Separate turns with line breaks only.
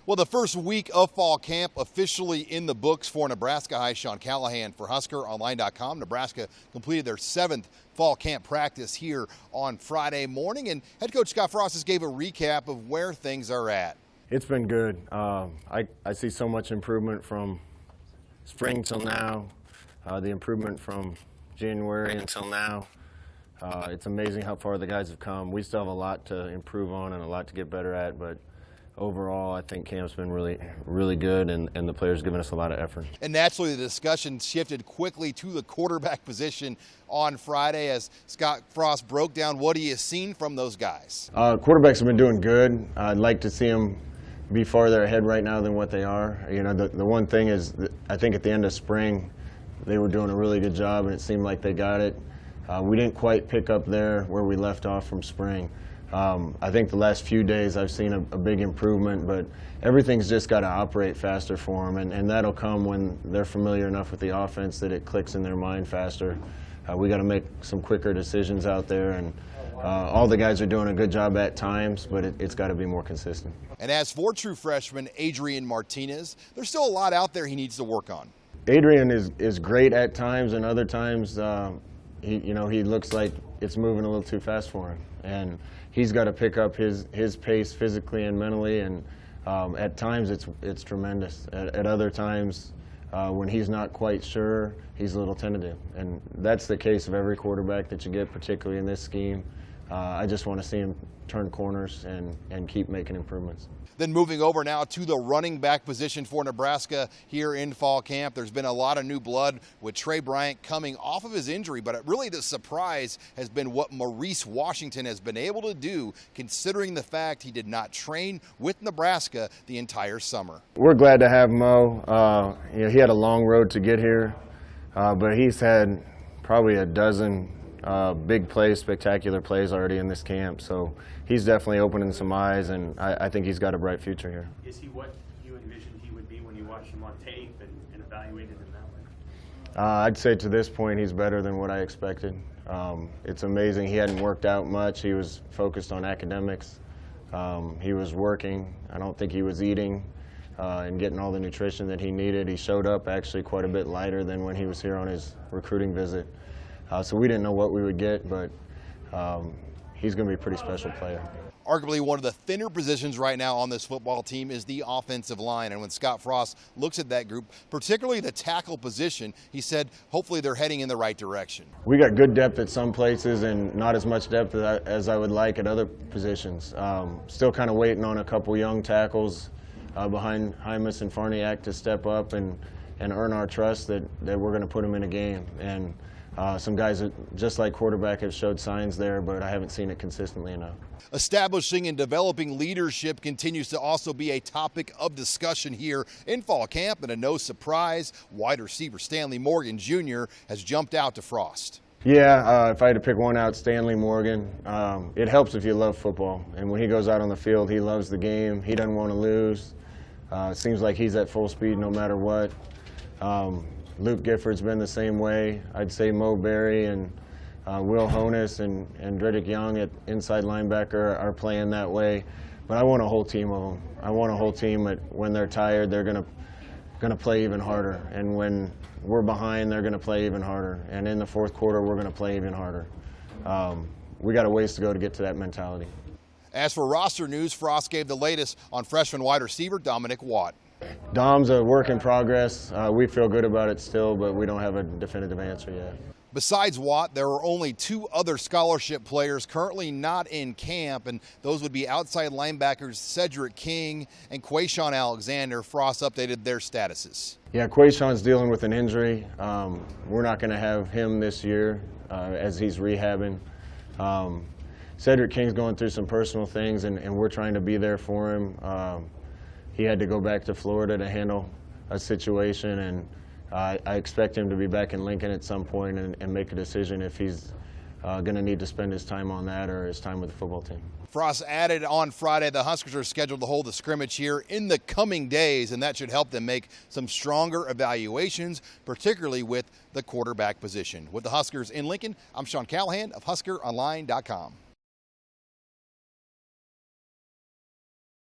Well, the first week of fall camp officially in the books for Nebraska. Hi, Sean Callahan for HuskerOnline.com. Nebraska completed their 7th fall camp practice here on Friday morning, and head coach Scott Frost just gave a recap of where things are at.
It's been good. I see so much improvement from spring till now, the improvement from January until now. It's amazing how far the guys have come. We still have a lot to improve on and a lot to get better at, but overall, I think camp's been really good, and the players given us a lot of effort.
And naturally, the discussion shifted quickly to the quarterback position on Friday as Scott Frost broke down what he has seen from those guys.
Quarterbacks have been doing good. I'd like to see them be farther ahead right now than what they are. You know, the one thing is that I think at the end of spring, they were doing a really good job, and it seemed like they got it. We didn't quite pick up there where we left off from spring. I think the last few days I've seen a big improvement, but everything's just got to operate faster for them, and that'll come when they're familiar enough with the offense that it clicks in their mind faster. We got to make some quicker decisions out there, and all the guys are doing a good job at times, but it's got to be more consistent.
And as for true freshman Adrian Martinez, there's still a lot out there he needs to work on.
Adrian is great at times, and other times he looks like it's moving a little too fast for him, and he's got to pick up his pace physically and mentally, and at times it's tremendous. At other times, when he's not quite sure, he's a little tentative, and that's the case of every quarterback that you get, particularly in this scheme. I just want to see him turn corners and keep making improvements.
Then moving over now to the running back position for Nebraska here in fall camp. There's been a lot of new blood with Trey Bryant coming off of his injury, but really the surprise has been what Maurice Washington has been able to do, considering the fact he did not train with Nebraska the entire summer.
We're glad to have Mo. He had a long road to get here, but he's had probably a dozen big plays, spectacular plays already in this camp, so he's definitely opening some eyes, and I think he's got a bright future here.
Is he what you envisioned he would be when you watched him on tape and evaluated him that way?
I'd say to this point he's better than what I expected. It's amazing. He hadn't worked out much. He was focused on academics. He was working. I don't think he was eating and getting all the nutrition that he needed. He showed up actually quite a bit lighter than when he was here on his recruiting visit. So we didn't know what we would get, but he's going to be a pretty special player.
Arguably one of the thinner positions right now on this football team is the offensive line. And when Scott Frost looks at that group, particularly the tackle position, he said hopefully they're heading in the right direction.
We got good depth at some places and not as much depth as I would like at other positions. Still kind of waiting on a couple young tackles behind Hymas and Farniak to step up and earn our trust that we're going to put them in a game. And some guys, that, just like quarterback, have showed signs there, but I haven't seen it consistently enough.
Establishing and developing leadership continues to also be a topic of discussion here in fall camp, and a no surprise, wide receiver Stanley Morgan Jr. has jumped out to Frost.
Yeah, if I had to pick one out, Stanley Morgan. It helps if you love football, and when he goes out on the field, he loves the game. He doesn't want to lose. It seems like he's at full speed no matter what. Luke Gifford's been the same way. I'd say Mo Berry and Will Honus and Dredick Young at inside linebacker are playing that way. But I want a whole team of them. I want a whole team that when they're tired, they're gonna play even harder. And when we're behind, they're gonna play even harder. And in the fourth quarter, we're gonna play even harder. We got a ways to go to get to that mentality.
As for roster news, Frost gave the latest on freshman wide receiver Dominic Watt.
Dom's a work in progress. We feel good about it still, but we don't have a definitive answer yet.
Besides Watt, there are only 2 other scholarship players currently not in camp, and those would be outside linebackers Cedric King and Quayshawn Alexander. Frost updated their statuses.
Yeah, Quayshawn's dealing with an injury. We're not going to have him this year as he's rehabbing. Cedric King's going through some personal things, and we're trying to be there for him. He had to go back to Florida to handle a situation, and I expect him to be back in Lincoln at some point and make a decision if he's going to need to spend his time on that or his time with the football team.
Frost added on Friday the Huskers are scheduled to hold a scrimmage here in the coming days, and that should help them make some stronger evaluations, particularly with the quarterback position. With the Huskers in Lincoln, I'm Sean Callahan of HuskerOnline.com.